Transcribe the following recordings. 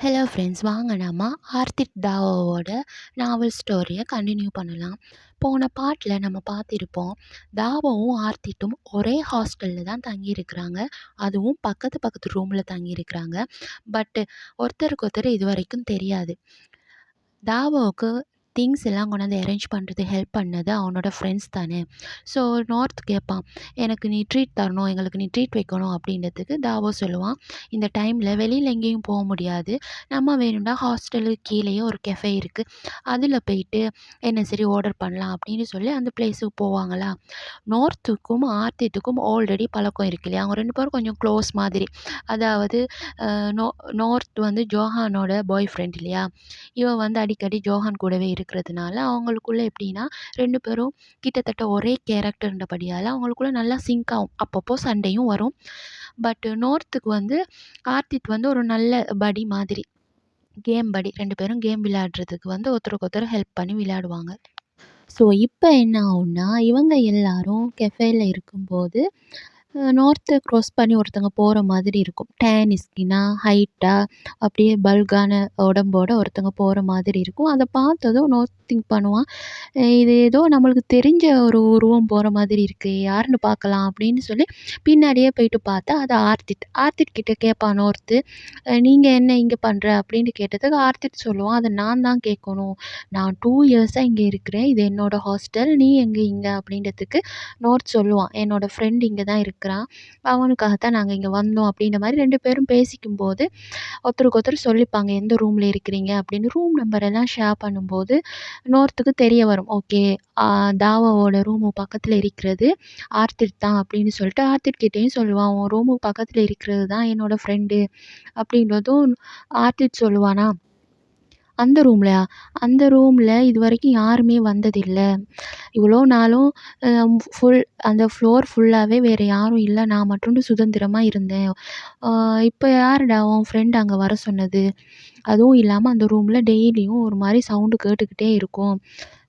Hello friends, வாங்க நம்ம ஆர்த்திக் தாவோட நாவல் ஸ்டோரியை கண்டினியூ பண்ணலாம். போன பார்ட்டில் நம்ம பார்த்திருப்போம், தாவோவும் ஆர்த்திட்டும் ஒரே ஹாஸ்டலில் தான் தங்கியிருக்கிறாங்க. அதுவும் பக்கத்து பக்கத்து ரூமில் தங்கியிருக்கிறாங்க. பட்டு ஒருத்தருக்கு ஒருத்தர் இது வரைக்கும் தெரியாது. தாவோவுக்கு திங்ஸ் எல்லாம் கொண்டாந்து அரேஞ்ச் பண்ணுறது ஹெல்ப் பண்ணது அவனோட ஃப்ரெண்ட்ஸ் தானே. ஸோ நார்த் கேட்பான், எனக்கு நீ ட்ரீட் தரணும், எங்களுக்கு நீ ட்ரீட் வைக்கணும் அப்படின்றதுக்கு தாவோ சொல்லுவான், இந்த டைமில் வெளியில் எங்கேயும் போக முடியாது, நம்ம வேணும்னா ஹாஸ்டலுக்கு கீழேயே ஒரு கெஃபே இருக்குது, அதில் போயிட்டு என்ன சரி ஆர்டர் பண்ணலாம் அப்படின்னு சொல்லி அந்த பிளேஸுக்கு போவாங்களா. நார்த்துக்கும் ஆர்த்திட்டுக்கும் ஆல்ரெடி பழக்கம் இருக்கு இல்லையா, அவங்க ரெண்டு பேரும் கொஞ்சம் க்ளோஸ் மாதிரி. அதாவது நோ நார்த் வந்து ஜோஹானோட பாய் ஃப்ரெண்ட் இல்லையா, இவன் வந்து அடிக்கடி ஜோஹான் கூடவே இருக்கிறதுனால அவங்களுக்குள்ள எப்படின்னா, ரெண்டு பேரும் கிட்டத்தட்ட ஒரே கேரக்டர்ன்றபடியால் அவங்களுக்குள்ள நல்லா சிங்க் ஆகும். அப்பப்போ சண்டையும் வரும். பட் நார்த்துக்கு வந்து ஆர்த்தித் வந்து ஒரு நல்ல படி மாதிரி, கேம் படி. ரெண்டு பேரும் கேம் விளையாடுறதுக்கு வந்து ஒருத்தருக்கு ஒருத்தர் ஹெல்ப் பண்ணி விளையாடுவாங்க. ஸோ இப்போ என்ன ஆகும்னா, இவங்க எல்லாரும் கெஃபேல இருக்கும்போது நார்த்தை க்ராஸ் பண்ணி ஒருத்தங்க போகிற மாதிரி இருக்கும். டேன் ஸ்கின்னா, ஹைட்டாக, அப்படியே பல்கான உடம்போட ஒருத்தங்க போகிற மாதிரி இருக்கும். அதை பார்த்ததும் நார்த் திங்க் பண்ணுவான், இது ஏதோ நம்மளுக்கு தெரிஞ்ச ஒரு உருவம் போகிற மாதிரி இருக்குது, யாருன்னு பார்க்கலாம் அப்படின்னு சொல்லி பின்னாடியே போயிட்டு பார்த்தா அது ஆர்த்திட். ஆர்த்திட் கிட்ட கேட்பான் நார்த்து, நீங்கள் என்ன இங்கே பண்ணுற அப்படின்னு கேட்டதுக்கு ஆர்த்திட் சொல்லுவான், அதை நான் தான் கேட்கணும், நான் 2 இயர்ஸாக இங்கே இருக்கிறேன், இது என்னோடய ஹாஸ்டல், நீ எங்கே இங்கே அப்படின்றதுக்கு நார்த் சொல்லுவான், என்னோடய ஃப்ரெண்ட் இங்கே தான் இருக்கிறான், அவனுக்காகத்தான் நாங்கள் இங்கே வந்தோம் அப்படின்ற மாதிரி ரெண்டு பேரும் பேசிக்கும்போது ஒருத்தருக்கு ஒருத்தர் சொல்லிப்பாங்க, எந்த ரூமில் இருக்கிறீங்க அப்படின்னு. ரூம் நம்பர் எல்லாம் ஷேர் பண்ணும்போது நார்த்துக்கு தெரிய வரும், ஓகே தாவாவோட ரூமு பக்கத்தில் இருக்கிறது ஆர்த்திட் தான் அப்படின்னு சொல்லிட்டு ஆர்த்திட் கிட்டேயும் சொல்லுவான், உன் ரூமு பக்கத்தில் இருக்கிறது தான் என்னோட ஃப்ரெண்டு அப்படின்றதும் ஆர்த்திட் சொல்லுவானா. அந்த ரூம்லையா? அந்த ரூமில் இதுவரைக்கும் யாருமே வந்ததில்லை, இவ்வளோ நாளும் ஃபுல் அந்த ஃப்ளோர் ஃபுல்லாகவே வேறு யாரும் இல்லை, நான் மட்டும் சுதந்திரமாக இருந்தேன், இப்போ யாருடா உன் ஃப்ரெண்ட் அங்கே வர சொன்னது, அதுவும் இல்லாமல் அந்த ரூமில் டெய்லியும் ஒரு மாதிரி சவுண்டு கேட்டுக்கிட்டே இருக்கும்,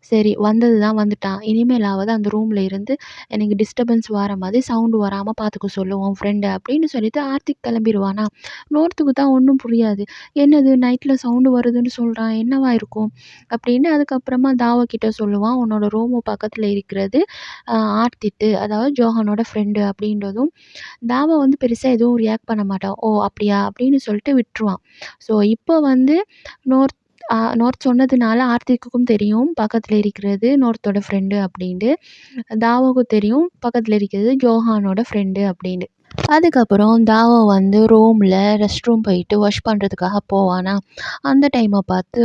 சரி வந்தது தான் வந்துட்டான், இனிமேலாவது அந்த ரூமில் இருந்து எனக்கு டிஸ்டர்பன்ஸ் வர மாதிரி சவுண்டு வராமல் பார்த்துக்க சொல்லு உன் ஃப்ரெண்டை அப்படின்னு சொல்லிட்டு ஆர்த்திக் கிளம்பிடுவானா. நார்த்துக்கு தான் ஒன்றும் புரியாது, என்னது நைட்டில் சவுண்டு வருதுன்னு சொல்கிறான், என்னவா இருக்கும் அப்படின்னு. அதுக்கப்புறமா தாவா கிட்ட சொல்லுவான், உன்னோட ரூமு பக்கத்தில் இருக்கிறது ஆர்த்திட்டு, அதாவது ஜோஹானோட ஃப்ரெண்டு அப்படின்றதும். தாவா வந்து பெருசாக எதுவும் ரியாக்ட் பண்ண மாட்டான், ஓ அப்படியா அப்படின்னு சொல்லிட்டு விட்டுருவான். ஸோ இப்போ வந்து நார்த் சொன்னதுனால ஆர்த்திக்குக்கும் தெரியும் பக்கத்தில் இருக்கிறது நார்த்தோட ஃப்ரெண்டு அப்படின்ட்டு, தாவாவுக்கும் தெரியும் பக்கத்தில் இருக்கிறது ஜோஹானோட ஃப்ரெண்டு அப்படின்னு. அதுக்கப்புறம் தாவா வந்து ரூமில் ரெஸ்ட் ரூம் போயிட்டு வாஷ் பண்ணுறதுக்காக போவானா. அந்த டைமை பார்த்து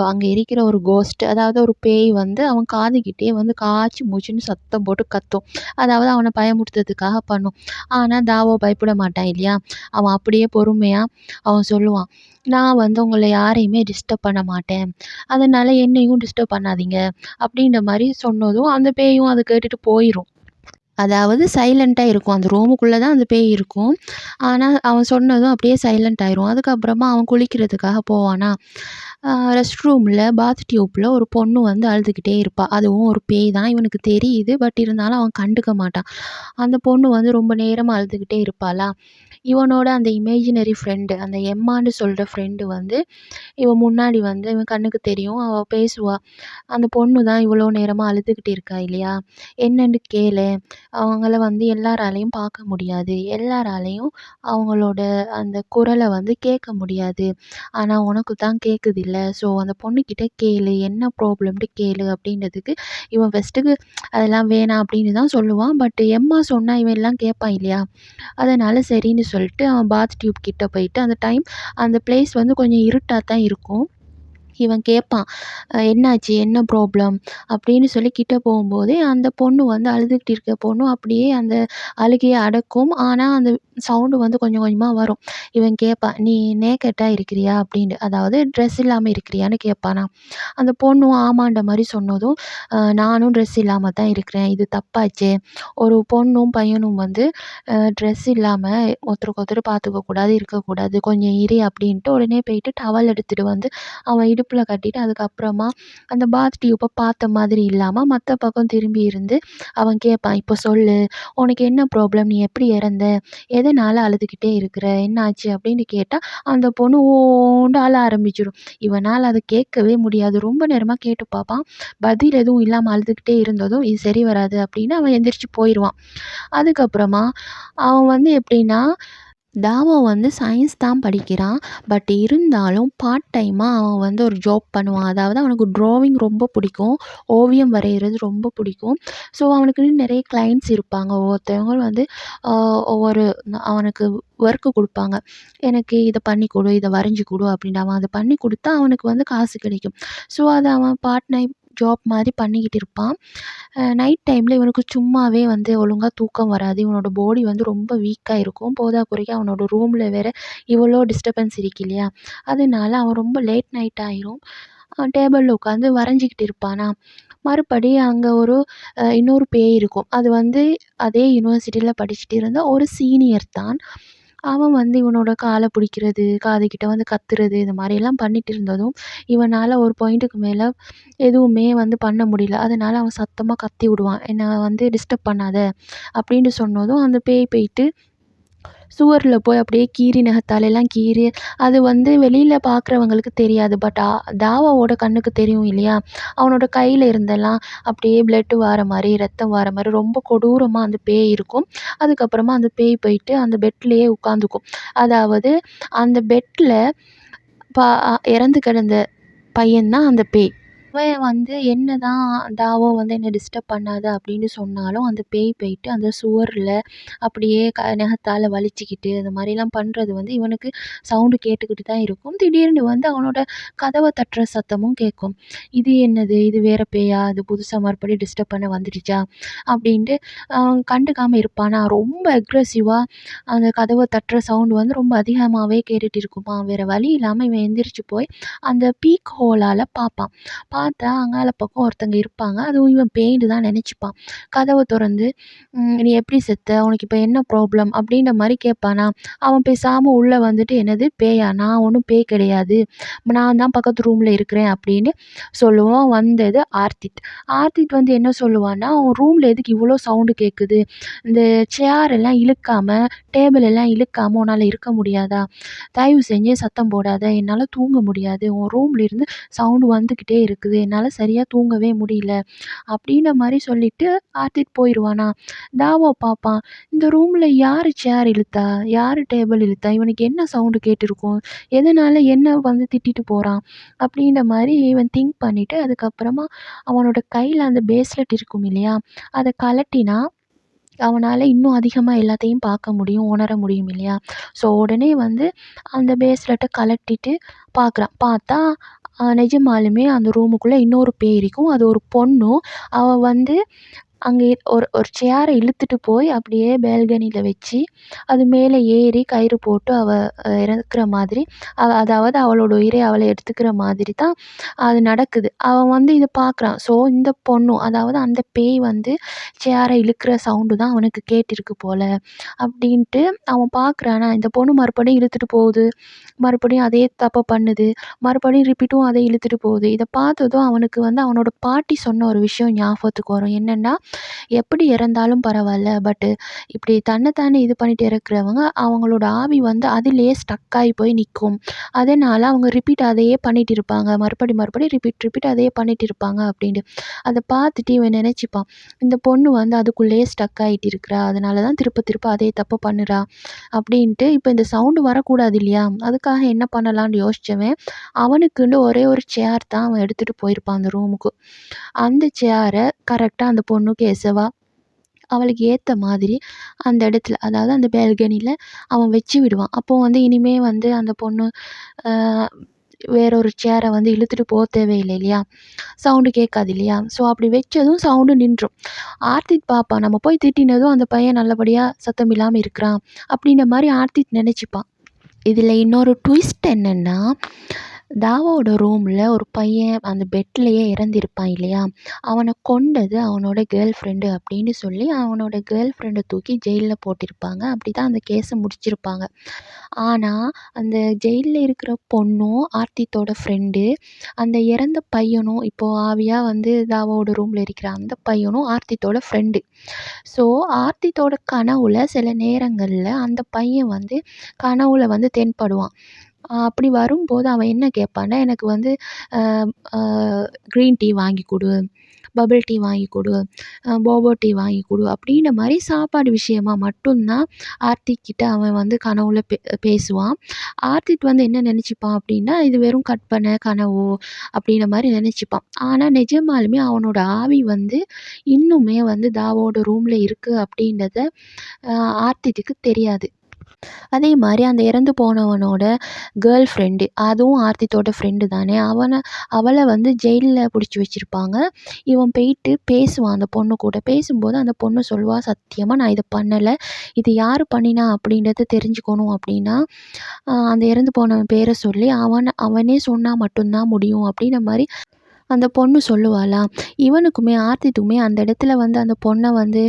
அங்கே இருக்கிற ஒரு கோஸ்ட், அதாவது ஒரு பேய் வந்து அவன் காதுகிட்டே வந்து காய்ச்சி மூச்சுன்னு சத்தம் போட்டு கத்தும், அதாவது அவனை பயமுறுத்துறதுக்காக பண்ணும். ஆனால் தாவோ பயப்பட மாட்டான் இல்லையா, அவன் அப்படியே பொறுமையாக அவன் சொல்லுவான், நான் வந்து உங்களை யாரையுமே டிஸ்டர்ப் பண்ண மாட்டேன், அதனால் என்னையும் டிஸ்டர்ப் பண்ணாதீங்க அப்படின்ற மாதிரி சொன்னதும் அந்த பேயும் அதை கேட்டுட்டு போயிடும். அதாவது சைலண்ட்டாக இருக்கும், அந்த ரூமுக்குள்ளே தான் அந்த பேய் இருக்கும், ஆனால் அவன் சொன்னதும் அப்படியே சைலண்ட் ஆயிரும். அதுக்கப்புறமா அவன் குளிக்கிறதுக்காக போவானா. ரெஸ்ட் ரூமில் பாத் டியூப்பில் ஒரு பொண்ணு வந்து அழுதுகிட்டே இருப்பாள், அதுவும் ஒரு பேய் தான் இவனுக்கு தெரியுது, பட் இருந்தாலும் அவன் கண்டுக்க மாட்டான். அந்த பொண்ணு வந்து ரொம்ப நேரமாக அழுதுகிட்டே இருப்பாளா. இவனோட அந்த இமேஜினரி ஃப்ரெண்டு, அந்த எம்மான்னு சொல்கிற ஃப்ரெண்டு வந்து இவன் முன்னாடி வந்து இவன் கண்ணுக்கு தெரியும், அவள் பேசுவா, அந்த பொண்ணு தான் இவ்வளோ நேரமாக அழுதுகிட்டு இருக்கா இல்லையா, என்னன்னு கேளு, அவங்கள வந்து எல்லாராலையும் பார்க்க முடியாது, எல்லாராலையும் அவங்களோட அந்த குரலை வந்து கேட்க முடியாது, ஆனால் உனக்கு தான் கேட்குதில்ல, ஸோ அந்த பொண்ணுக்கிட்ட கேளு, என்ன ப்ராப்ளம்ன்ட்டு கேளு அப்படின்றதுக்கு இவன் ஃபஸ்ட்டுக்கு அதெல்லாம் வேணாம் அப்படின்னு தான் சொல்லுவான். பட் எம்மா சொன்னால் இவன் எல்லாம் கேட்பான் இல்லையா, அதனால் சரின்னு சொல்லிட்டு அவன் பாத் டியூப் கிட்ட போயிட்டு, அந்த டைம் அந்த பிளேஸ் வந்து கொஞ்சம் இருட்டாக தான் இருக்கும், இவன் கேட்பான், என்னாச்சு என்ன ப்ராப்ளம் அப்படின்னு சொல்லி கிட்ட போகும்போதே அந்த பொண்ணு வந்து அழுதுகிட்டு இருக்க பொண்ணு அப்படியே அந்த அழுகையை அடக்கும், ஆனால் அந்த சவுண்டு வந்து கொஞ்சம் கொஞ்சமாக வரும். இவன் கேட்பான், நீ நேக்கட்டாக இருக்கிறியா அப்படின்ட்டு, அதாவது ட்ரெஸ் இல்லாமல் இருக்கிறியான்னு கேட்பானா. அந்த பொண்ணும் ஆமான்ற மாதிரி சொன்னதும், நானும் ட்ரெஸ் இல்லாமல் தான் இருக்கிறேன், இது தப்பாச்சே, ஒரு பொண்ணும் பையனும் வந்து ட்ரெஸ் இல்லாமல் ஒருத்தருக்கு ஒருத்தர் பார்த்துக்க கூடாது, இருக்கக்கூடாது, கொஞ்சம் இரு அப்படின்ட்டு உடனே போயிட்டு டவல் எடுத்துகிட்டு வந்து அவன் இடுப்பில் இடுப்புல கட்டிட்டு அதுக்கப்புறமா அந்த பாத் டியூப்ப பார்த்த மாதிரி இல்லாம மத்த பக்கம் திரும்பி இருந்து அவன் கேட்பான், "இப்போ சொல்லு. உனக்கு என்ன ப்ராப்ளம்? நீ எப்படி இறந்த? எதனால அழுதுகிட்டே இருக்கிற? என்னாச்சு?" அப்படின்னு கேட்டா, அந்த பொண்ணு ஓண்டு அழ ஆரம்பிச்சுரும். இவனால அத கேட்கவே முடியாது. ரொம்ப நேரமா கேட்டு பார்ப்பான். பதில் எதுவும் இல்லாம அழுதுகிட்டே இருந்ததும், "இது சரி வராது" அப்படின்னு அவன் எந்திரிச்சு போயிருவான். அதுக்கப்புறமா அவன் வந்து எப்படின்னா, தாவோ வந்து சயின்ஸ் தான் படிக்கிறான். பட் இருந்தாலும் பார்ட் டைமா அவன் வந்து ஒரு ஜாப் பண்ணுவான். அதாவது அவனுக்கு ட்ராவிங் ரொம்ப பிடிக்கும். ஓவியம் வரையிறது ரொம்ப பிடிக்கும். ஸோ அவனுக்குன்னு நிறைய கிளையண்ட்ஸ் இருப்பாங்க. ஒவ்வொருத்தவங்க வந்து ஒவ்வொரு அவனுக்கு ஒர்க்கு குடுப்பாங்க. "எனக்கு இத பண்ணி குடு, இத வரைஞ்சு குடு" அப்படின்னு. அவன் அத பண்ணி குடுத்தா அவனுக்கு வந்து காசு கிடைக்கும். ஸோ அத அவன் பார்ட் டைம் ஜாப் மாரி பண்ணிக்கிட்டு இருப்பான். நைட் டைம்ல இவனுக்கு சும்மாவே வந்து ஒழுங்கா தூக்கம் வராது. இவனோட பாடி வந்து ரொம்ப வீக்கா இருக்கும். போதாக்குறைக்கு அவனோட ரூம்ல வேற இவ்வளோ டிஸ்டர்பன்ஸ் இருக்கு இல்லையா? அதனால அவன் ரொம்ப லேட் நைட் ஆயிரும். டேபிள்ல உட்காந்து வரைஞ்சிக்கிட்டு இருப்பானா, மறுபடி அங்க ஒரு இன்னொரு பேய் இருக்கும். அது வந்து அதே யுனிவர்சிட்டியில படிச்சுட்டு இருந்த ஒரு சீனியர் தான். அவன் வந்து இவனோட கால பிடிக்கிறது, காதுகிட்ட வந்து கத்துறது, இந்த மாரியெல்லாம் பண்ணிட்டு இருந்ததும், இவனால ஒரு பாயிண்ட்டுக்கு மேல எதுவுமே வந்து பண்ண முடியல. அதனால அவன் சத்தமா கத்தி விடுவான். "என்ன வந்து டிஸ்டர்ப் பண்ணாத" அப்படின்னு சொன்னதும், அந்த பேய் போயிட்டு சுவர்ல போய் அப்படியே கீறி நகத்தாலலாம் கீறி அது வந்து வெளியில பார்க்குறவங்களுக்கு தெரியாது. பட் தாவாவோட கண்ணுக்கு தெரியும் இல்லையா? அவனோட கையில இருந்தெல்லாம் அப்படியே பிளட் வார மாரி, ரத்தம் வார மாரி ரொம்ப கொடூரமா அந்த பேய் இருக்கும். அதுக்கப்புறமா அந்த பேய் போயிட்டு அந்த பெட்லயே உட்காந்துக்கும். அதாவது அந்த பெட்ல இறந்து கிடந்த பையன் தான் அந்த பேய். அவன் வந்து என்னதான் தாவோ வந்து என்ன டிஸ்டர்ப் பண்ணாத அப்படின்னு சொன்னாலும், அந்த பேய் போயிட்டு அந்த சுவர்ல அப்படியே நகத்தால வலிச்சுக்கிட்டு அந்த மாரிலாம் பண்றது வந்து இவனுக்கு சவுண்டு கேட்டுக்கிட்டு தான் இருக்கும். திடீர்னு வந்து அவனோட கதவ தட்டுற சத்தமும் கேட்கும். "இது என்னது? இது வேற பேயா? இது புதுசா மறுபடியும் டிஸ்டர்ப் பண்ண வந்துடுச்சா?" அப்படின்ட்டு கண்டுக்காம இருப்பானா, ரொம்ப அக்ரெசிவா அந்த கதவ தட்டுற சவுண்ட் வந்து ரொம்ப அதிகமாவே கேட்டுட்டு இருக்குமா. வேற வழி இல்லாம இவன் எந்திரிச்சு போய் அந்த பீக் ஹோலால பார்ப்பான். பார்த்தா அங்காள பக்கம் ஒருத்தங்க இருப்பாங்க. அதுவும் இவன் பேய்ன்னு தான் நெனச்சுப்பான். கதவ தொறந்து, "நீ எப்படி செத்த? உனக்கு இப்ப என்ன ப்ராப்ளம்?" அப்படின்ற மாரி கேட்பானா, அவன் பேசாம உள்ள வந்துட்டு, "என்னது பேயா? நான் ஒண்ணும் பேய் கிடையாது. நான் தான் பக்கத்து ரூம்ல இருக்கிறேன்" அப்படின்னு சொல்லுவான். வந்தது ஆர்த்திட். ஆர்த்திட் வந்து என்ன சொல்லுவான்னா, "உன் ரூம்ல எதுக்கு இவ்வளோ சவுண்டு கேட்குது? இந்த சேர் எல்லாம் இழுக்காம, டேபிள் எல்லாம் இழுக்காம உன்னால இருக்க முடியாதா? தயவு செஞ்சு சத்தம் போடாத. என்னால தூங்க முடியாது. உன் ரூம்ல இருந்து சவுண்டு வந்துக்கிட்டே இருக்குது. என்னால சரியா தூங்கவே முடியல." அப்படின்ன மாரி சொல்லிட்டு ஆர்த்திட் போயிருவானா. தாவோ பார்ப்பான். இந்த ரூம்ல யாரு சேர் இழுத்தா? யாரு டேபிள் இழுத்தா? இவனுக்கு என்ன சவுண்டு கேட்டிருக்கும்? எதனால என்ன வந்து திட்டிட்டு போறான்? அப்படின்ற மாரி இவன் திங்க் பண்ணிட்டு, அதுக்கப்புறமா அவனோட கையில அந்த பிரேஸ்லெட் இருக்கும் இல்லையா? அத கழட்டினா அவனால இன்னும் அதிகமா எல்லாத்தையும் பார்க்க முடியும், உணர முடியும் இல்லையா? ஸோ உடனே வந்து அந்த பிரேஸ்லெட்ட கழட்டிட்டு பார்க்குறான். பார்த்தா நிஜமாலுமே அந்த ரூமுக்குள்ள இன்னொரு பேய் இருக்கும். அது ஒரு பொண்ணும். அவ வந்து அங்கே ஒரு ஒரு சேர இழுத்துட்டு போய் அப்படியே பால்கனியில வச்சு, அது மேலே ஏறி கயிறு போட்டு அவ இறக்குற மாதிரி, அதாவது அவளோட உயிரை அவளே எடுத்துக்கிற மாதிரி தான் அது நடக்குது. அவன் வந்து இத பார்க்குறான். ஸோ இந்த பொண்ணும், அதாவது அந்த பேய் வந்து சேர இழுக்கிற சவுண்டு தான் அவனுக்கு கேட்டிருக்கு போல அப்படின்ட்டு அவன் பார்க்குறானா, இந்த பொண்ணு மறுபடியும் இழுத்துட்டு போகுது. மறுபடியும் அதே தப்ப பண்ணுது. மறுபடியும் ரிப்பீட்டும் அதை இழுத்துட்டு போகுது. இத பார்த்ததும் அவனுக்கு வந்து அவனோட பாட்டி சொன்ன ஒரு விஷயம் ஞாபகத்துக்கு வரும். என்னன்னா, எப்படி இறந்தாலும் பரவால்ல. பட் இப்படி தன்ன தானே இது பண்ணிட்டு இறக்குறவங்க, அவங்களோட ஆவி வந்து அதிலேயே ஸ்டக் ஆகி போய் நிக்கும். அதனால அவங்க ரிப்பீட் அதையே பண்ணிட்டு இருப்பாங்க. மறுபடியும் ரிப்பீட் அதையே பண்ணிட்டு இருப்பாங்க அப்படின்ட்டு. அத பார்த்துட்டு இவன் நினைச்சுப்பான். இந்த பொண்ணு வந்து அதுக்குள்ளேயே ஸ்டக் ஆயிட்டு இருக்கிறா. அதனால தான் திருப்ப திருப்ப அதே தப்ப பண்ணுறா அப்படின்ட்டு. இப்ப இந்த சவுண்டு வரக்கூடாது இல்லையா? அதுக்காக என்ன பண்ணலான்னு யோசிச்சவன், அவனுக்குன்னு ஒரே ஒரு சேர் தான் அவன் எடுத்துட்டு போயிருப்பான் அந்த ரூமுக்கு. அந்த சேர கரெக்ட்டா அந்த பொண்ணுக்கு எசவா அவளுக்கு ஏத்த மாதிரி அந்த இடத்துல, அதாவது அந்த பால்கனில அவன் வச்சு விடுவான். அப்போ வந்து இனிமே வந்து அந்த பொண்ணு அ வேற ஒரு சேர வந்து இழுத்துட்டு தேவையில்ல இல்லையா? சவுண்டு கேட்காது இல்லையா? ஸோ அப்படி வச்சதும் சவுண்டு நின்றும். ஆர்த்திக் பார்ப்பான். நம்ம போய் திட்டினதும் அந்த பையன் நல்லபடியா சத்தம் இல்லாம இருக்கிறான். அப்படின்ற மாரி ஆர்த்திக் நெனச்சுப்பான். இதில இன்னொரு ட்விஸ்ட் என்னன்னா, தாவாவோட ரூம்ல ஒரு பையன் அந்த பெட்லயே இறந்திருப்பான் இல்லையா? அவன கொன்னது அவனோட கேர்ள் ஃப்ரெண்டு அப்படின்னு சொல்லி, அவனோட கேர்ள் ஃப்ரெண்ட தூக்கி ஜெயில்ல போட்டிருப்பாங்க. அப்படிதான் அந்த கேஸ முடிச்சிருப்பாங்க. ஆனா, அந்த ஜெயில்ல இருக்கிற பொண்ணும், ஆர்த்தித்தோட ஃப்ரெண்டு, அந்த இறந்த பையனும் இப்போ ஆவியா வந்து தாவாவோட ரூம்ல இருக்கிற அந்த பையனும் ஆர்த்தித்தோட ஃப்ரெண்டு. ஸோ, ஆர்த்தித்தோட கனவுல சில நேரங்கள்ல அந்த பையன் வந்து கனவுல வந்து தென்படுவான். அப்படி வரும்போது அவன் என்ன கேட்பான்னா, எனக்கு வந்து அ அ கிரீன் டீ வாங்கி குடு, பபிள் டீ வாங்கி குடு, போபோ டீ வாங்கி குடு அப்படின்ற மாரி சாப்பாடு விஷயமா மட்டும் தான் ஆர்த்திக் கிட்ட அவன் வந்து கனவுல பேசுவான். ஆர்த்திக் வந்து என்ன நெனச்சுப்பான் அப்படின்னா, இது வெறும் கற்பனை, கனவோ அப்படின்ற மாரி நெனச்சுப்பான். ஆனா நிஜமாலுமே அவனோட ஆவி வந்து இன்னுமே வந்து தாவோட ரூம்ல இருக்கு அப்படின்றத அ ஆர்த்திக்கு தெரியாது. அதே மாரி அந்த இறந்து போனவனோட கேர்ள் ஃப்ரெண்டு, அதுவும் ஆர்த்தித்தோட ஃப்ரெண்டு தானே! அவள வந்து ஜெயில்ல புடிச்சு வச்சிருப்பாங்க. இவன் போயிட்டு பேசுவான் அந்த பொண்ணு கூட. பேசும்போது அந்த பொண்ணு சொல்லுவா, "சத்தியமா நான் இத பண்ணல. இது யாரு பண்ணினா அப்படின்றத தெரிஞ்சுக்கணும் அப்படின்னா, அந்த இறந்து போனவன் பேர சொல்லி அவனே சொன்னா மட்டும் தான் முடியும்." அப்படின்ற மாரி அந்த பொண்ணு சொல்லுவாளாம். இவனுக்குமே ஆர்த்திக்குமே அந்த இடத்துல வந்து அந்த பொண்ண வந்து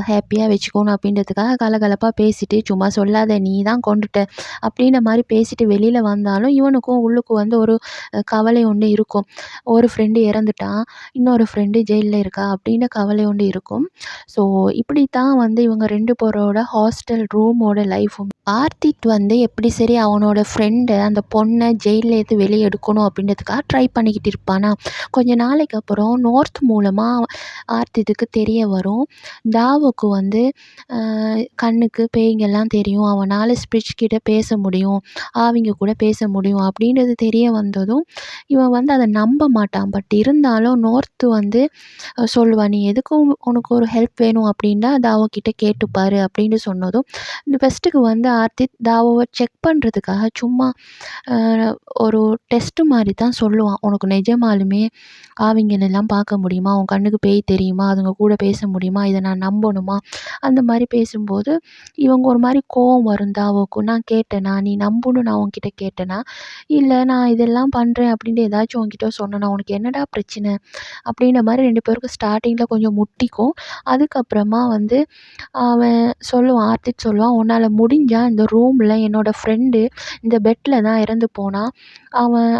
ஹேப்பியா வச்சுக்கணும் அப்படின்றதுக்காக கலகலப்பா பேசிட்டு, "சும்மா சொல்லாத நீ தான் கொன்றுட்ட" அப்படின்ற மாரி பேசிட்டு வெளியில வந்தாலும், இவனுக்கும் உள்ளுக்கு வந்து ஒரு கவலை ஒண்ணு இருக்கும். ஒரு ஃப்ரெண்டு இறந்துட்டான், இன்னொரு ஃப்ரெண்டு ஜெயில்ல இருக்கா அப்படின்னு கவலை ஒண்ணு இருக்கும். ஸோ இப்படித்தான் வந்து இவங்க 2 பேரோட ஹாஸ்டல் ரூமோட லைஃபும். ஆர்த்திக் வந்து எப்படி சரி அவனோட ஃப்ரெண்ட அந்த பொண்ண ஜெயில்லேருந்து வெளிய எடுக்கணும் அப்படின்றதுக்காக ட்ரை பண்ணிக்கிட்டு இருப்பானா, கொஞ்ச நாளைக்கு அப்புறம் நோர்த் மூலமா ஆர்த்திக்கு தெரிய வரும். தாவுக்கு வந்து கண்ணுக்கு பேய்ங்கலாம் தெரியும். அவனால ஸ்பிரிட்ஸ் கிட்ட பேச முடியும். ஆவிங்க கூட பேச முடியும் அப்படின்றது தெரிய வந்ததும், இவன் வந்து அத நம்ப மாட்டான். பட் இருந்தாலும் நோர்த் வந்து சொல்லுவா, "நீ எதுக்கும் உனக்கு ஒரு ஹெல்ப் வேணும் அப்படின்னா தாவோ கிட்ட கேட்டு பாரு" அப்படின்னு சொன்னதும், இந்த ஃபர்ஸ்ட்டுக்கு வந்து ஆர்த்திக் தாவோவ செக் பண்றதுக்காக சும்மா அ ஒரு டெஸ்ட் மாரி தான் சொல்லுவான். "உனக்கு நிஜமாலுமே ஆவிங்களெல்லாம் பார்க்க முடியுமா? உன் கண்ணுக்கு பேய் தெரியுமா? அதுங்க கூட பேச முடியுமா? இத நான் நம்பணுமா?" அந்த மாரி பேசும்போது, இவங்க ஒரு மாரி கோவம் வரும் தாவோக்கும். "நான் கேட்டேனா? நீ நம்புன்னு நான் உன்கிட்ட கேட்டேனா? இல்ல நான் இதெல்லாம் பண்றேன் அப்படின்ட்டு ஏதாச்சும் உன்கிட்ட சொன்னேனா? உனக்கு என்னடா பிரச்சனை?" அப்படின்ற மாரி 2 பேருக்கும் ஸ்டார்ட்டிங்கில கொஞ்சம் முட்டிக்கும். அதுக்கப்புறமா வந்து அவன் சொல்லுவான், ஆர்த்திக் சொல்லுவான், "உன்னால முடிஞ்சா இந்த ரூம்ல என்னோட ஃப்ரெண்டு இந்த பெட்ல தான் இறந்து போனான்.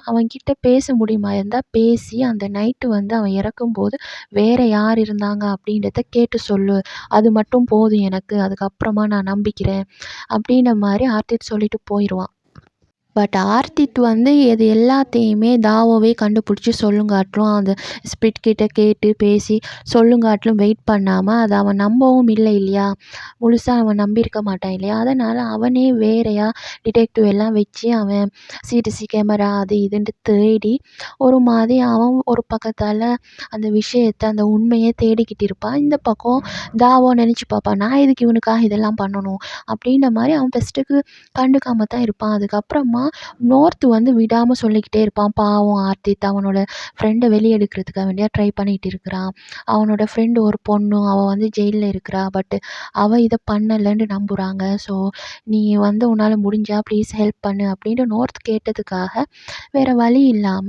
அவன்கிட்ட பேச முடியுமா இருந்தா பேசி அந்த நைட்டு வந்து அவன் இறக்கும்போது வேற யார் இருந்தாங்க அப்படின்றத கேட்டு சொல்லு. அது மட்டும் போதும் எனக்கு. அதுக்கப்புறமா நான் நம்பிக்கிறேன்." அப்படின்ற மாரி ஆர்த்திக் சொல்லிட்டு போயிருவான். பட் ஆர்த்திட் வந்து இது எல்லாத்தையுமே தாவோவே கண்டுபிடிச்சு சொல்லுங்காட்டிலும், அந்த ஸ்பிரிட் கிட்ட கேட்டு பேசி சொல்லுங்காட்டிலும் வெயிட் பண்ணாம, அத அவன் நம்பவும் இல்லை இல்லையா? முழுசா அவன் நம்பியிருக்க மாட்டான் இல்லையா? அதனால அவனே வேறையா டிடெக்டிவ் எல்லாம் வச்சு அவன் சிசிடிவி கேமரா அது இதுன்ட்டு தேடி, ஒரு மாதிரி அவன் ஒரு பக்கத்தால அந்த விஷயத்த, அந்த உண்மைய தேடிக்கிட்டு இருப்பான். இந்த பக்கம் தாவோ நெனச்சு பார்ப்பான், "நான் எதுக்கு இவனுக்காக இதெல்லாம் பண்ணணும்?" அப்படின்ற மாரி அவன் ஃபர்ஸ்ட்டுக்கு கண்டுக்காம தான் இருப்பான். அதுக்கப்புறமா நோர்த் வந்து விடாம சொல்லிக்கிட்டே இருப்பான். பாவம் ஆர்த்தித் அவனோட ஃப்ரெண்ட வெளிய எடுக்கிறதுக்காக வேண்டியா ட்ரை பண்ணிட்டு இருக்கிறான். அவனோட ஃப்ரெண்ட் ஒரு பொண்ணு. அவ வந்து ஜெயில்ல இருக்கிறா. பட் அவ இத பண்ணலன்னு நம்புறாங்க. ஸோ நீ வந்து உன்னால முடிஞ்சா ப்ளீஸ் ஹெல்ப் பண்ணு அப்படின்னு நோர்த் கேட்டதுக்காக வேற வழி இல்லாம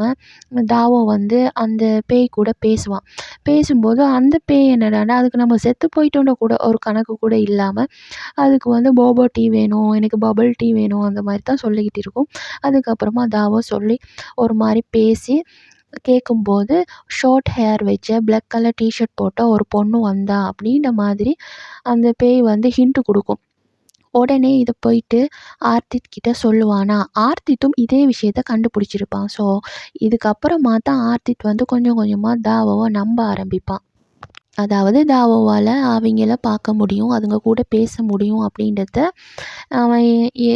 தாவோ வந்து அந்த பேய் கூட பேசுவான். பேசும்போது அந்த பேய் என்னடான்னா, அதுக்கு நம்ம செத்து போயிட்டோம்னு கூட ஒரு கணக்கு கூட இல்லாம, அதுக்கு வந்து போபோ டீ வேணும், எனக்கு பபிள் டீ வேணும் அந்த மாரி தான் சொல்லிக்கிட்டு இருக்கும். அதுக்கப்புறமா தாவோ சொல்லி ஒரு மாரி பேசி கேட்கும்போது, ஷார்ட் ஹேர் வச்ச பிளாக் கலர் டீ ஷர்ட் போட்ட ஒரு பொண்ணு வந்தா அப்படின்ற மாதிரி அந்த பேய் வந்து ஹிண்ட் குடுக்கும். உடனே இத போயிட்டு ஆர்த்தித் கிட்ட சொல்லுவானா, ஆர்த்தித்தும் இதே விஷயத்த கண்டுபிடிச்சிருப்பான். ஸோ இதுக்கப்புறமா தான் ஆர்த்தித் வந்து கொஞ்சம் கொஞ்சமா தாவோவ நம்ப ஆரம்பிப்பான். அதாவது தாவோவால அவிங்கள பார்க்க முடியும். அதுங்க கூட பேச முடியும் அப்படின்றத அவன்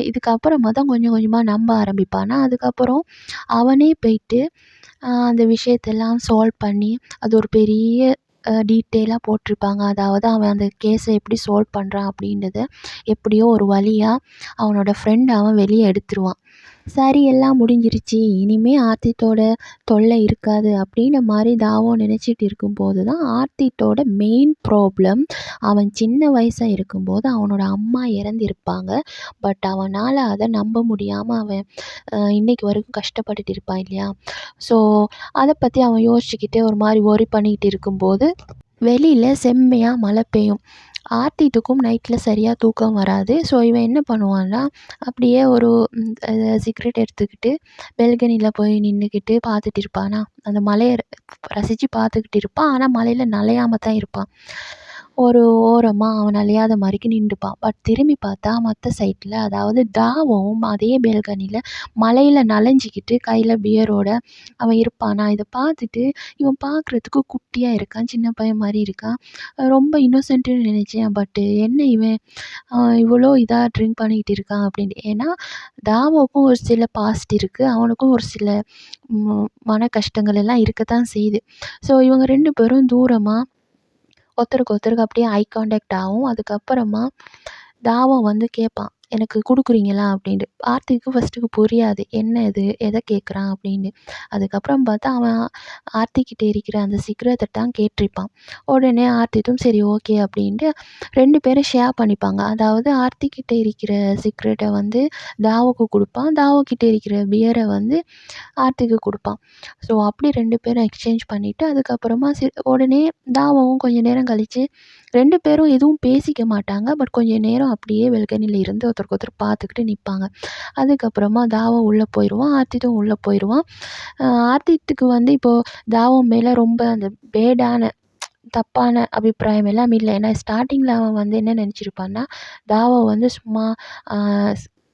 இதுக்கப்புறமா தான் கொஞ்சம் கொஞ்சமா நம்ப ஆரம்பிப்பானா, அதுக்கப்புறம் அவனே போயிட்டு அந்த விஷயத்தெல்லாம் சால்வ் பண்ணி, அது ஒரு பெரிய டீட்டெயிலா போட்டிருப்பாங்க. அதாவது அவன் அந்த கேஸ எப்படி சால்வ் பண்றான் அப்படின்றத, எப்படியோ ஒரு வழியா அவனோட ஃப்ரெண்ட அவன் வெளிய எடுத்துருவான். சரி எல்லாம் முடிஞ்சிருச்சு. இனிமே ஆர்த்தித்தோட தொல்லை இருக்காது அப்படின்ற மாரி தாவோ நினைச்சிட்டு இருக்கும்போது தான் ஆர்த்தித்தோட மெயின் ப்ராப்ளம் அவன் சின்ன வயசா இருக்கும்போது அவனோட அம்மா இறந்திருப்பாங்க. பட் அவனால அத நம்ப முடியாம அவன் இன்னைக்கு வரைக்கும் கஷ்டப்பட்டுட்டு இருப்பான் இல்லையா? ஸோ அத பத்தி அவன் யோசிச்சுக்கிட்டு ஒரு மாரி வொரி பண்ணிக்கிட்டு இருக்கும்போது, வெளியில செம்மையா மழை பெய்யும். ஆர்த்திட்டுக்கும் நைட்ல சரியா தூக்கம் வராது. ஸோ இவன் என்ன பண்ணுவான்னா, அப்படியே ஒரு சிகரெட் எடுத்துக்கிட்டு பெல்கனியில போய் நின்னுக்கிட்டு பார்த்துட்டு இருப்பானா, அந்த மலைய ரசிச்சு பார்த்துக்கிட்டு இருப்பான். ஆனா மழையில நனையாம தான் இருப்பான். ஒரு ஓரமா அவன் நனையாத மாரிக்கு நின்டுப்பான். பட் திரும்பி பார்த்தா மத்த சைட்ல அதாவது தாவும் அதே பெல்கனியில மழையில நனைஞ்சுக்கிட்டு கையில பியரோட அவன் இருப்பானா, இத பார்த்துட்டு இவன் பார்க்குறதுக்கு குட்டியா இருக்கான். சின்ன பையன் மாரி இருக்கான். ரொம்ப இன்னோசென்ட்டுன்னு நினைச்சேன். பட் என்ன இவன் இவ்வளோ இதா ட்ரிங்க் பண்ணிக்கிட்டு இருக்கான் அப்படின்ட்டு. ஏன்னா தாவோக்கும் ஒரு சில பாஸ்ட் இருக்கு. அவனுக்கும் ஒரு சில மன கஷ்டங்கள் எல்லாம் இருக்கத்தான் செய்யுது. ஸோ இவங்க 2 பேரும் தூரமா ஒருத்தருக்கு ஒருத்தருக்கு அப்படியே ஐ கான்டாக்ட் ஆகும். அதுக்கப்புறமா தாவம் வந்து கேட்பான். "எனக்கு குடுக்குறீங்களா?" அப்படின்ட்டு. ஆர்த்திக்கு ஃபர்ஸ்ட்டுக்கு புரியாது. என்ன இது? எத கேட்குறான் அப்படின்னு. அதுக்கப்புறம் பார்த்தா அவன் ஆர்த்திகிட்ட இருக்கிற அந்த சிகரெட்ட தான் கேட்டிருப்பான். உடனே ஆர்த்திட்டும் சரி ஓகே அப்படின்ட்டு 2 பேரும் ஷேர் பண்ணிப்பாங்க. அதாவது ஆர்த்திகிட்ட இருக்கிற சிகரெட்ட வந்து தாவுக்கு குடுப்பான். தாவுகிட்ட இருக்கிற பியர வந்து ஆர்த்திக்கு குடுப்பான். ஸோ அப்படி 2 பேரும் எக்ஸ்சேஞ்ச் பண்ணிட்டு அதுக்கப்புறமா உடனே தாவவும் கொஞ்ச நேரம் கழிச்சு 2 பேரும் எதுவும் பேசிக்க மாட்டாங்க. பட் கொஞ்ச நேரம் அப்படியே பெல்கனியில இருந்து ஒருத்தருக்கு ஒருத்தர் பார்த்துக்கிட்டு நிப்பாங்க. அதுக்கப்புறமா தாவம் உள்ள போயிருவான். ஆர்த்தித்தும் உள்ள போயிருவான். ஆர்த்தித்துக்கு வந்து இப்போ தாவம் மேல ரொம்ப அந்த பேடான தப்பான அபிப்பிராயம் எல்லாம் இல்ல. ஏன்னா ஸ்டார்ட்டிங்ல அவன் வந்து என்ன நெனச்சிருப்பான்னா, தாவ வந்து சும்மா அ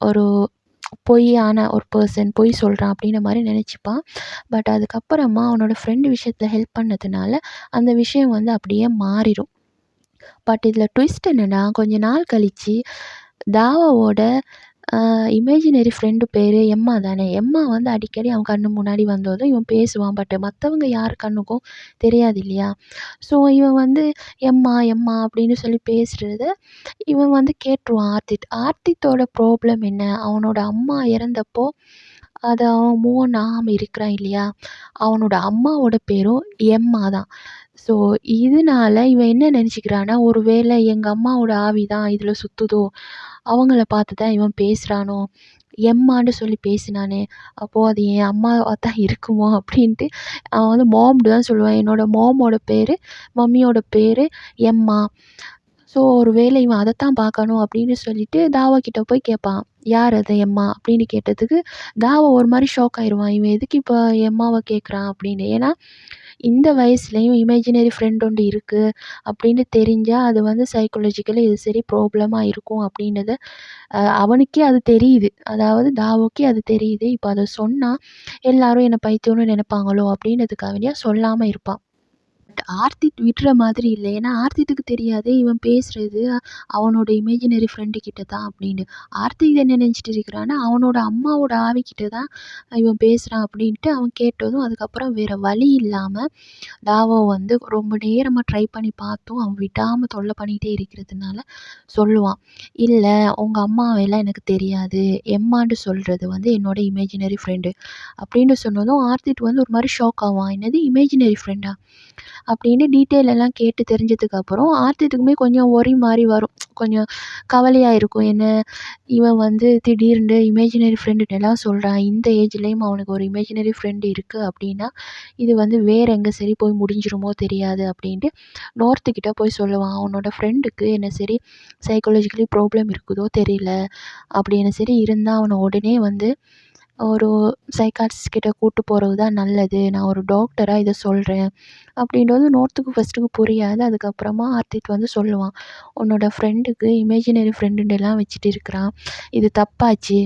ஒரு பொய்யான ஒரு பெர்சன், பொய் சொல்றான் அப்படின்ற மாரி நெனச்சுப்பான். பட் அதுக்கப்புறமா அவனோட ஃப்ரெண்ட் விஷயத்துல ஹெல்ப் பண்ணதுனால, அந்த விஷயம் வந்து அப்படியே மாறிரும். பட் இதில ட்விஸ்ட் என்னன்னா, கொஞ்ச நாள் கழிச்சு தாவாவோட இமேஜினரி ஃப்ரெண்டு பேரு எம்மா தானே. எம்மா வந்து அடிக்கடி அவன் கண்ணு முன்னாடி வந்ததும் இவன் பேசுவான். பட் மத்தவங்க யார் கண்ணுக்கும் தெரியாது இல்லையா? ஸோ இவன் வந்து எம்மா, எம்மா அப்படின்னு சொல்லி பேசுறத இவன் வந்து கேட்டுருவான் ஆர்த்திட். ஆர்த்தித்தோட ப்ராப்ளம் என்ன? அவனோட அம்மா இறந்தப்போ அத அவன் மூவ் ஆன் ஆகாம இருக்கிறான் இல்லையா? அவனோட அம்மாவோட பேரும் எம்மா தான். ஸோ இதனால இவன் என்ன நெனச்சுக்கிறான்னா, ஒரு வேள எங்க அம்மாவோட ஆவி தான் இதில சுத்துதோ! அவங்கள பார்த்து தான் இவன் பேசுறானோ! எம்மான்னு சொல்லி பேசினானே! அப்போ அது என் அம்மாவா தான் இருக்குமோ! அப்டின்ட்டு அவன் வந்து மாம்டு தான் சொல்லுவான். என்னோட மாமோட பேரு, மம்மியோட பேரு எம்மா. ஸோ ஒரு வேள இவன் அதத்தான் பார்க்கணும் அப்டின்னு சொல்லிட்டு தாவா கிட்ட போய் கேட்பான். "யார் அது எம்மா?" அப்டின்னு கேட்டதுக்கு, தாவா ஒரு மாரி ஷாக் ஆயிருவான். இவன் எதுக்கு இப்ப எம்மாவ கேட்குறான் அப்டின்னு. ஏன்னா இந்த வயசுலயும் இமேஜினரி ஃப்ரெண்ட் ஒண்ணு இருக்கு அப்படின்னு தெரிஞ்சா, அது வந்து சைக்காலஜிக்கலி இது சரி ப்ராப்ளமா இருக்கும் அப்படின்றத அவனுக்கே அது தெரியுது. அதாவது தாவுக்கே அது தெரியுது. இப்ப அத சொன்னா, எல்லாரும் என்ன பைத்தியம்னு நெனைப்பாங்களோ அப்படின்றதுக்காக வேண்டியா சொல்லாம இருப்பான். ஆர்த்திக் விடுற மாதிரி இல்ல. ஏன்னா ஆர்த்தித்துக்கு தெரியாது இவன் பேசுறது அவனோட இமேஜினரி ஃப்ரெண்டு கிட்ட தான் அப்படின்னு. ஆர்த்திக் என்ன நெனச்சுட்டு இருக்கிறான்னா, அவனோட அம்மாவோட ஆவி கிட்ட தான் இவன் பேசுறான் அப்படின்ட்டு அவன் கேட்டதும், அதுக்கப்புறம் வேற வழி இல்லாம தாவோ வந்து ரொம்ப நேரமா ட்ரை பண்ணி பார்த்தும் அவன் விடாம தொல்ல பண்ணிட்டே இருக்கிறதுனால சொல்லுவான். "இல்ல உங்க அம்மாவெல்லாம் எனக்கு தெரியாது. எம்மான்னு சொல்றது வந்து என்னோட இமேஜினரி ஃப்ரெண்டு." அப்படின்னு சொன்னதும் ஆர்த்திக் வந்து ஒரு மாரி ஷாக் ஆவான். "என்னது இமேஜினரி ஃப்ரெண்டா?" அப்படின்னு டீட்டெயில் எல்லாம் கேட்டு தெரிஞ்சதுக்கப்புறம் ஆர்த்திக்குமே கொஞ்சம் வொரி மாரி வரும். கொஞ்சம் கவலையா இருக்கும். என்ன இவன் வந்து திடீர்னு இமேஜினரி ஃப்ரெண்டுட்டலாம் சொல்றான். இந்த ஏஜ்லயும் அவனுக்கு ஒரு இமேஜினரி ஃப்ரெண்ட் இருக்கு அப்படின்னா, இது வந்து வேற எங்க சரி போய் முடிஞ்சிருமோ தெரியாது அப்படின்ட்டு நோர்த்து கிட்ட போய் சொல்லுவான். அவனோட ஃப்ரெண்டுக்கு என்ன சரி சைக்காலஜிக்கலி ப்ராப்ளம் இருக்குதோ தெரியல. அப்படி என்ன சரி இருந்தா அவன உடனே வந்து ஒரு சைக்காட்ரிஸ்ட் கிட்ட கூட்டு போறது தான் நல்லது. நான் ஒரு டாக்டரா இத சொல்றேன். அப்படின்றது நோர்த்துக்கு ஃபர்ஸ்ட்டுக்கு புரியாது. அதுக்கப்புறமா ஆர்த்திக் வந்து சொல்லுவான். உன்னோட ஃப்ரெண்டுக்கு இமேஜினரி ஃப்ரெண்டுன்னுலாம் வச்சுட்டு இருக்கிறான். இது தப்பாச்சு.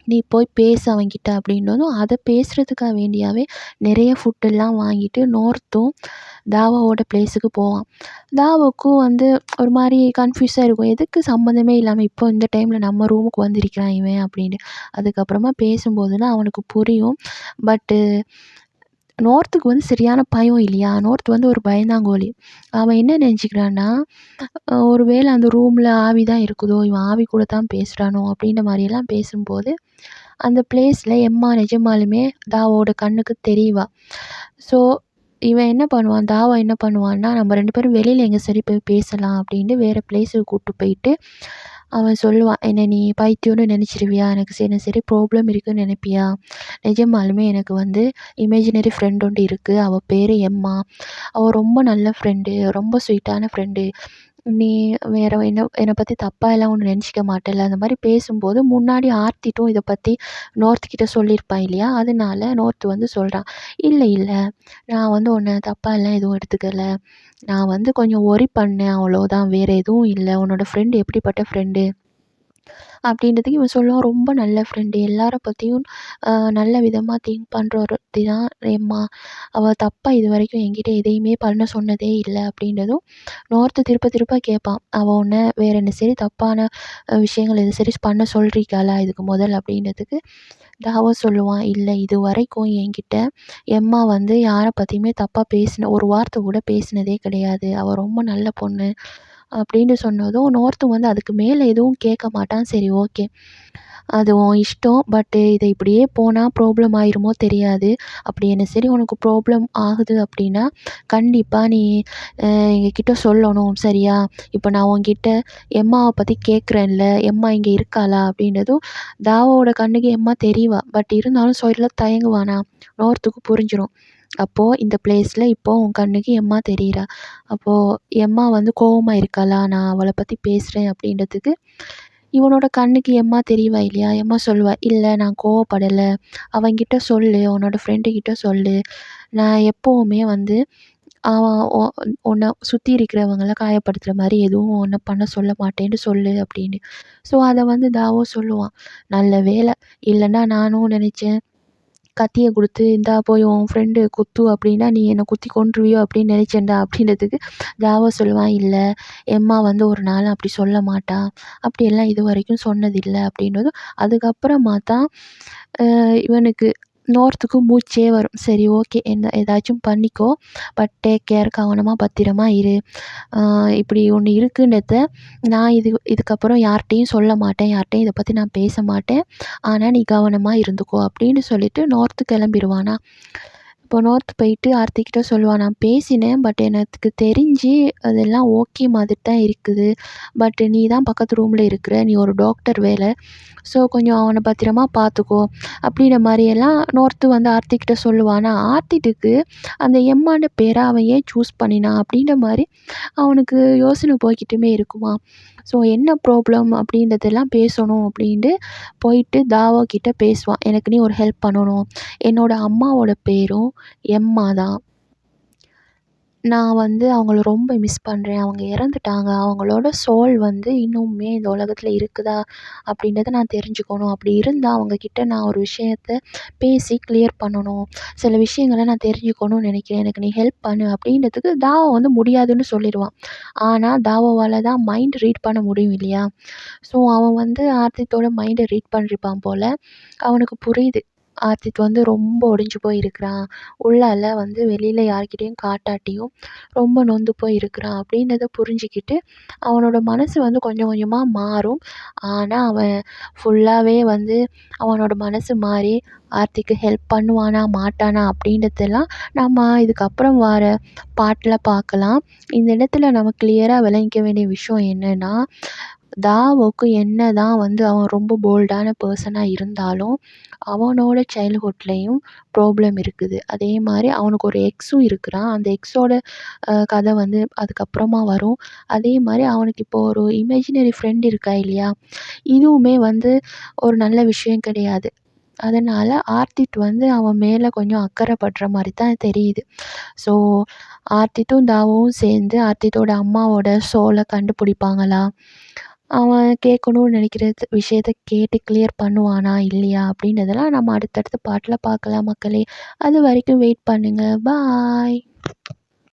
நீ போய் பேசு அவன்கிட்ட அப்படின்னதும், அத பேசுறதுக்காக வேண்டியாவே நெறைய ஃபுட்டெல்லாம் வாங்கிட்டு நோர்த்தும் தாவாவோட பிளேஸுக்கு போவான். தாவுக்கும் வந்து ஒரு மாரி கன்ஃப்யூஸா இருக்கும். எதுக்கு சம்மந்தமே இல்லாம இப்போ இந்த டைம்ல நம்ம ரூமுக்கு வந்திருக்கிறான் இவன் அப்படின்னு. அதுக்கப்புறமா பேசும்போது தான் அவனுக்கு புரியும். பட்டு நோர்த்துக்கு வந்து சரியான பயம் இல்லையா? நோர்த் வந்து ஒரு பயந்தாங்கோலி. அவன் என்ன நெனச்சுக்கிறான்னா, ஒரு வேள அந்த ரூம்ல ஆவி தான் இருக்குதோ! இவன் ஆவி கூட தான் பேசுறானோ! அப்டின்ற மாரியெல்லாம் பேசும்போது, அந்த பிளேஸில எம்மா நிஜமாலுமே தாவோட கண்ணுக்கு தெரியவா. ஸோ இவன் என்ன பண்ணுவான், தாவா என்ன பண்ணுவான்னா, நம்ம 2 பேரும் வெளியில எங்க சரி போய் பேசலாம் அப்படின்ட்டு வேற பிளேஸுக்கு கூட்டு போயிட்டு, அவன் சொல்லுவான், "என்ன நீ பைத்தியம்னு நெனச்சிருவியா? எனக்கு என்ன சரி ப்ராப்ளம் இருக்குன்னு நெனைப்பியா? நிஜமாலுமே எனக்கு வந்து இமேஜினரி ஃப்ரெண்ட் ஒண்டி இருக்கு. அவ பேரு எம்மா. அவ ரொம்ப நல்ல ஃப்ரெண்டு. ரொம்ப ஸ்வீட்டான ஃப்ரெண்டு. நீ வேற என்ன பத்தி தப்பா எல்லாம் ஒண்ணும் நெனச்சுக்க மாட்டல்ல." அந்த மாரி பேசும்போது முன்னாடி ஆர்த்திட்டும் இத பத்தி நோர்த்து கிட்ட சொல்லியிருப்பான் இல்லையா? அதனால நோர்த்து வந்து சொல்றான், "இல்ல, இல்ல. நான் வந்து உன்ன தப்பா எல்லாம் எதுவும் எடுத்துக்கல. நான் வந்து கொஞ்சம் வொரி பண்ணேன் அவ்வளோதான். வேற எதுவும் இல்ல. உன்னோட ஃப்ரெண்ட் எப்படிப்பட்ட ஃப்ரெண்டு?" அப்படின்றதுக்கு இவன் சொல்லுவான், "ரொம்ப நல்ல ஃப்ரெண்டு. எல்லார பத்தியும் நல்ல விதமா திங்க் பண்ற ஒருத்தி தான் எம்மா. அவ தப்பா இதுவரைக்கும் என்கிட்ட எதையுமே பண்ண சொன்னதே இல்ல." அப்படின்றதும் நோர்த்து திருப்ப திருப்ப கேட்பான், "அவ உன்ன வேற என்ன சரி தப்பான விஷயங்கள் எதுவும் சரி பண்ண சொல்லியிருக்காளா இதுக்கு முதல்?" அப்படின்றதுக்கு தாவோ சொல்லுவான், "இல்ல இதுவரைக்கும் என்கிட்ட எம்மா வந்து யார பத்தியுமே தப்பா ஒரு வார்த்தை கூட பேசினதே கிடையாது. அவ ரொம்ப நல்ல பொண்ணு." அப்படின்னு சொன்னதும் நோர்த்தும் வந்து அதுக்கு மேல எதுவும் கேட்க மாட்டான். சரி ஓகே. அது உன் இஷ்டம். இத இப்படியே போனா ப்ராப்ளம் ஆயிருமோ தெரியாது. அப்படி என்ன சரி உனக்கு ப்ராப்ளம் ஆகுது அப்படின்னா, கண்டிப்பா நீ எங்ககிட்ட சொல்லணும். சரியா? இப்ப நான் உன்கிட்ட எம்மாவ பத்தி கேட்குறேன்ல, எம்மா இங்க இருக்காளா? அப்படின்னதும் தாவோட கண்ணுக்கு எம்மா தெரியவா. இருந்தாலும் சொல்ல தயங்குவானா? நோர்த்துக்கு புரிஞ்சிரும். அப்போ இந்த பிளேஸ்ல இப்போ உன் கண்ணுக்கு எம்மா தெரியிறா. அப்போ எம்மா வந்து கோவமா இருக்காளா? நான் அவள பத்தி பேசுறேன் அப்படின்றதுக்கு, இவனோட கண்ணுக்கு எம்மா தெரியவா இல்லையா? எம்மா சொல்லுவா, "இல்ல நான் கோவப்படல. அவன்கிட்ட சொல்லு. உன்னோட ஃப்ரெண்டு கிட்ட சொல்லு. நான் எப்பவுமே வந்து அவன் உன்ன சுத்தி இருக்கிறவங்கள காயப்படுத்துற மாரி எதுவும் உன்ன பண்ண சொல்ல மாட்டேன்னு சொல்லு" அப்படின்னு. ஸோ அத வந்து தாவோ சொல்லுவான். "நல்ல வேளை. இல்லன்னா நானும் நெனச்சேன் கத்திய குடுத்து, "இந்தா போய் உன் ஃப்ரெண்டு குத்து அப்படின்னா, நீ என்ன குத்தி கொன்றுவியோ அப்படின்னு நெனச்சேன்டா" அப்படின்றதுக்கு தாவா சொல்லுவான், "இல்ல எம்மா வந்து ஒரு நாளும் அப்படி சொல்ல மாட்டா. அப்படியெல்லாம் இதுவரைக்கும் சொன்னதில்ல" அப்படின்னதும், அதுக்கப்புறமா தான் இவனுக்கு நோர்த்துக்கு மூச்சே வரும். சரி ஓகே. ஏதாச்சும் பண்ணிக்கோ. Take care. கவனமா பத்திரமா இரு. அ இப்படி ஒண்ணு இருக்குன்றத நான் இதுக்கப்புறம் யார்ட்டயும் சொல்ல மாட்டேன். யார்ட்டயும் இத பத்தி நான் பேச மாட்டேன். ஆனா நீ கவனமா இருந்துக்கோ அப்படின்னு சொல்லிட்டு நோர்த்து கிளம்பிருவானா. இப்போ நோர்த் போயிட்டு ஆர்த்திகிட்ட சொல்லுவான், "நான் பேசினேன். எனக்கு தெரிஞ்சு அதெல்லாம் ஓகே மாதிரி தான் இருக்குது. நீ தான் பக்கத்து ரூம்ல இருக்கிற. நீ ஒரு டாக்டர் வேற. ஸோ கொஞ்சம் அவன பத்திரமா பார்த்துக்கோ." அப்படின்ற மாரியெல்லாம் நோர்த்து வந்து ஆர்த்திகிட்ட சொல்லுவான். ஆனா ஆர்த்திட்டுக்கு அந்த எம்மான்ற பேர அவன் ஏன் சூஸ் பண்ணினான் அப்படின்ற மாரி அவனுக்கு யோசனை போய்க்கிட்டுமே இருக்குமாம். ஸோ என்ன ப்ராப்ளம் அப்படின்றதெல்லாம் பேசணும் அப்படின்ட்டு போயிட்டு தாவா கிட்ட பேசுவான். "எனக்கு நீ ஒரு ஹெல்ப் பண்ணணும். என்னோட அம்மாவோட பேரும் எம்மா தான். நான் வந்து அவங்கள ரொம்ப மிஸ் பண்றேன். அவங்க இறந்துட்டாங்க. அவங்களோட சோல் வந்து இன்னுமே இந்த உலகத்துல இருக்குதா அப்படின்றத நான் தெரிஞ்சுக்கணும். அப்படி இருந்தா அவங்க கிட்ட நான் ஒரு விஷயத்த பேசி கிளியர் பண்ணணும். சில விஷயங்கள நான் தெரிஞ்சுக்கணும்னு நினைக்கிறேன். எனக்கு நீ ஹெல்ப் பண்ணு." அப்படின்றதுக்கு தாவா வந்து முடியாதுன்னு சொல்லிருவான். ஆனா தாவாவால தான் மைண்ட் ரீட் பண்ண முடியும் இல்லையா? ஸோ அவன் வந்து ஆர்த்தித்தோட மைண்ட ரீட் பண்ணியிருப்பான் போல. அவனுக்கு புரியுது. ஆர்த்திக் வந்து ரொம்ப உடைஞ்சு போய் இருக்கிறான். உள்ளால வந்து வெளியில யார்கிட்டயும் காட்டாட்டியும் ரொம்ப நொந்து போய் இருக்கிறான் அப்படின்றத புரிஞ்சுக்கிட்டு, அவனோட மனசு வந்து கொஞ்சம் கொஞ்சமா மாறும். ஆனா அவன் ஃபுல்லாவே வந்து அவனோட மனசு மாறி ஆர்த்திக்கு ஹெல்ப் பண்ணுவானா, மாட்டானா அப்படின்றதெல்லாம் நம்ம இதுக்கப்புறம் வர பார்ட்ல பார்க்கலாம். இந்த இடத்துல நம்ம கிளியரா விளங்கிக்க வேண்டிய விஷயம் என்னன்னா, தாவுக்கு என்னதான் வந்து அவன் ரொம்ப போல்டான பெர்சனா இருந்தாலும், அவனோட சைல்ட்ஹுட்லயும் ப்ராப்ளம் இருக்குது. அதே மாரி அவனுக்கு ஒரு எக்ஸும் இருக்கிறான். அந்த எக்ஸோட கதை வந்து அதுக்கப்புறமா வரும். அதே மாரி அவனுக்கு இப்போ ஒரு இமேஜினரி ஃப்ரெண்ட் இருக்கா இல்லையா? இதுவுமே வந்து ஒரு நல்ல விஷயம் கிடையாது. அதனால ஆர்த்திட் வந்து அவன் மேல கொஞ்சம் அக்கறை படுற மாரி தான் தெரியுது. ஸோ ஆர்த்தித்தும் தாவுவும் சேர்ந்து ஆர்த்தித்தோட அம்மாவோட சோல கண்டுபிடிப்பாங்களா? அவன் கேட்கணும்னு நினைக்கிற விஷயத்த கேட்டு கிளியர் பண்ணுவானா? இல்லையா? அப்படின்றதெல்லாம் நம்ம அடுத்தடுத்த பார்ட்ல பார்க்கலாம் மக்களே. அதுவரைக்கும் வெயிட் பண்ணுங்க. பாய்.